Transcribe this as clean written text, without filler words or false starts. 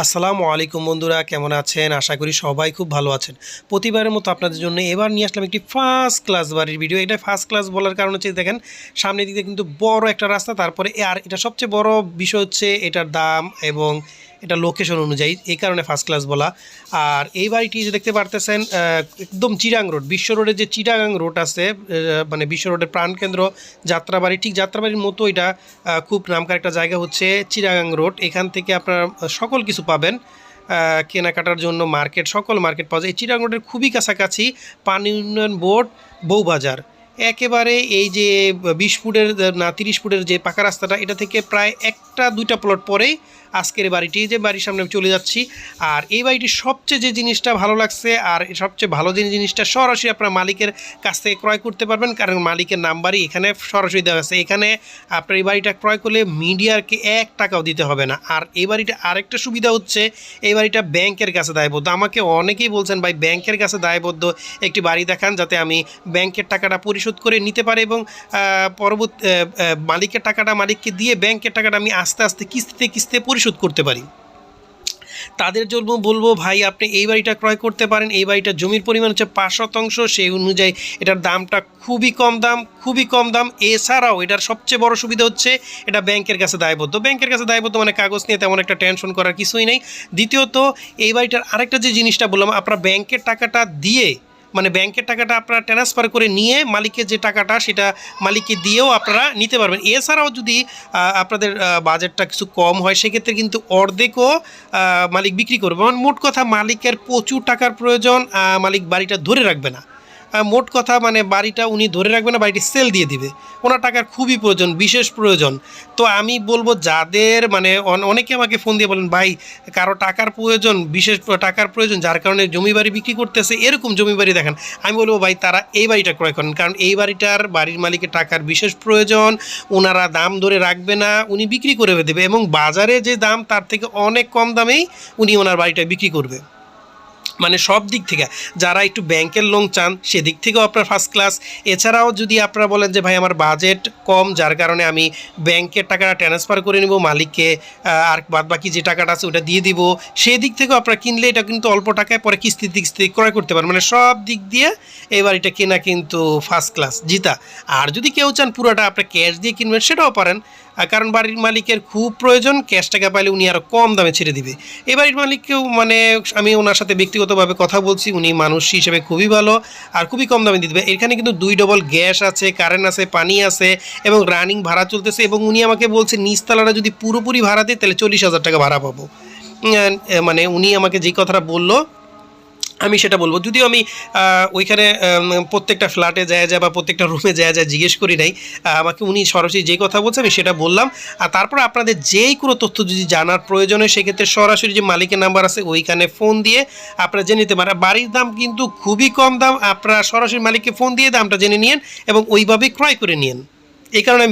আসসালামু আলাইকুম বন্ধুরা, কেমন আছেন? আশা করি সবাই খুব ভালো আছেন। প্রতিবারের মতো আপনাদের জন্য এবার নিয়ে আসলাম একটি ফার্স্ট ক্লাস বাড়ির ভিডিও। এটা ফার্স্ট ক্লাস বলার কারণ হচ্ছে দেখেন সামনের দিকে কিন্তু বড় একটা রাস্তা, তারপরে আর এটা সবচেয়ে বড় বিষয় হচ্ছে এটার দাম এবং এটা লোকেশন অনুযায়ী, এই কারণে ফার্স্ট ক্লাস বলা। আর এই বাড়িটি যে দেখতে পারতেছেন একদম চিরাং রোড, বিশ্ব রোডের যে চিটাগাং রোড আছে, মানে বিশ্ব রোডের প্রাণকেন্দ্র যাত্রাবাড়ি, ঠিক যাত্রাবাড়ির মতো এটা খুব নামকরা একটা জায়গা হচ্ছে চিটাগাং রোড। এখান থেকে আপনারা সকল কিছু পাবেন, কেনাকাটার জন্য মার্কেট, সকল মার্কেট পাওয়া যায় এই চিটাগাং রোডের খুবই কাছাকাছি। পানি উন্নয়ন বোর্ড, বউবাজার, একেবারে এই যে 20 ফুটের না 30 ফুটের যে পাকা রাস্তাটা, এটা থেকে প্রায় একটা দুইটা প্লট পরেই আজকের বাড়িটি, যে বাড়ির সামনে আমি চলে যাচ্ছি। আর এই বাড়িটির সবচেয়ে যে জিনিসটা ভালো লাগছে, আর সবচেয়ে ভালো যে জিনিসটা, সরাসরি আপনার মালিকের কাছ থেকে ক্রয় করতে পারবেন, কারণ মালিকের নাম্বারই এখানে সরাসরি দেওয়া আছে। এখানে আপনার এই বাড়িটা ক্রয় করলে মিডিয়ারকে 1 টাকাও দিতে হবে না। আর এই বাড়িটা আরেকটা সুবিধা হচ্ছে, এই বাড়িটা ব্যাংকের কাছে দায়বদ্ধ। আমাকে অনেকেই বলছেন ভাই ব্যাংকের কাছে দায়বদ্ধ একটি বাড়ি দেখান, যাতে আমি ব্যাংকের টাকাটা পরিশোধ করে নিতে পারি এবং পরবর্তী মালিকের টাকাটা মালিককে দিয়ে ব্যাংকের টাকাটা আমি আস্তে আস্তে কিস্তিতে কিস্তিতে পরিশোধ করতে পারি। তাদের জন্য বলবো ভাই আপনি এই বাড়িটা ক্রয় করতে পারেন। এই বাড়িটার জমির পরিমাণ হচ্ছে 5%, সেই অনুযায়ী এটার দামটা খুবই কম দাম, খুবই কম দাম। এছাড়াও এটার সবচেয়ে বড় সুবিধা হচ্ছে এটা ব্যাংকের কাছে দায়বদ্ধ। ব্যাংকের কাছে দায়বদ্ধ মানে কাগজ নিয়ে তেমন একটা টেনশন করার কিছুই নেই। দ্বিতীয়ত এই বাড়িটার আরেকটা যে জিনিসটা বললাম, আপনার ব্যাংকের টাকাটা দিয়ে, মানে ব্যাংকের টাকাটা আপনারা ট্রান্সফার করে নিয়ে মালিকের যে টাকাটা সেটা মালিককে দিয়েও আপনারা নিতে পারবেন। এছাড়াও যদি আপনাদের বাজেটটা কিছু কম হয়, সেক্ষেত্রে কিন্তু অর্ধেকও মালিক বিক্রি করবে। মানে মোট কথা মালিকের প্রচুর টাকার প্রয়োজন, মালিক বাড়িটা ধরে রাখবে না। মোট কথা মানে বাড়িটা উনি ধরে রাখবে না, বাড়িটি সেল দিয়ে দিবে। ওনার টাকার খুবই প্রয়োজন, বিশেষ প্রয়োজন। তো আমি বলবো যাদের মানে অনেকে আমাকে ফোন দিয়ে বলেন ভাই কারো টাকার প্রয়োজন, বিশেষ টাকার প্রয়োজন, যার কারণে জমি বাড়ি বিক্রি করতেছে, এরকম জমি বাড়ি দেখান। আমি বলবো ভাই তারা এই বাড়িটা ক্রয় করেন, কারণ এই বাড়িটার বাড়ির মালিকের টাকার বিশেষ প্রয়োজন। ওনারা দাম ধরে রাখবে না, উনি বিক্রি করে দেবে এবং বাজারে যে দাম তার থেকে অনেক কম দামেই উনি ওনার বাড়িটা বিক্রি করবে। মানে সব দিক থেকে যারা একটু ব্যাংকের লোন চান সেদিক থেকেও আপনার ফার্স্ট ক্লাস। এছাড়াও যদি আপনারা বলেন যে ভাই আমার বাজেট কম, যার কারণে আমি ব্যাংকের টাকাটা ট্রান্সফার করে নিব মালিককে, আর বাদ বাকি যে টাকাটা আছে ওটা দিয়ে দিব, সেই দিক থেকেও আপনারা কিনলে এটা কিন্তু অল্প টাকায় পরে কিস্তিতে কিস্তিতে ক্রয় করতে পারেন। মানে সব দিক দিয়ে এই বাড়িটা কেনা কিন্তু ফার্স্ট ক্লাস জিতা। আর যদি কেউ চান পুরোটা আপনার ক্যাশ দিয়ে কিনবেন সেটাও পারেন, কারণ বাড়ির মালিকের খুব প্রয়োজন, ক্যাশ টাকা পাইলে উনি আরও কম দামে ছেড়ে দিবে। এই বাড়ির মালিককেও মানে আমি ওনার সাথে ব্যক্তিগতভাবে কথা বলছি, উনি মানুষ হিসেবে খুবই ভালো আর খুবই কম দামে দিতে হবে। এখানে কিন্তু 2 ডবল গ্যাস আছে, কারেন্ট আছে, পানি আছে এবং রানিং ভাড়া চলতেছে। এবং উনি আমাকে বলছে নিচতলাটা যদি পুরোপুরি ভাড়া দেয় তাহলে 40,000 টাকা ভাড়া পাবো। মানে উনি আমাকে যেই কথাটা বললো আমি সেটা বলবো। যদিও আমি ওইখানে প্রত্যেকটা ফ্ল্যাটে যায় বা প্রত্যেকটা রুমে যায় জিজ্ঞেস করি নাই, আমাকে উনি সরাসরি যেই কথা বলছে আমি সেটা বললাম। আর তারপর আপনাদের যেই কোনো তথ্য যদি জানার প্রয়োজন হয়, সেক্ষেত্রে সরাসরি যে মালিকের নাম্বার আছে ওইখানে ফোন দিয়ে আপনারা জেনে নিতে পারেন। বাড়ির দাম কিন্তু খুবই কম দাম, আপনারা সরাসরি মালিককে ফোন দিয়ে দামটা জেনে নিন এবং ওইভাবে ক্রয় করে নিন। এই কারণে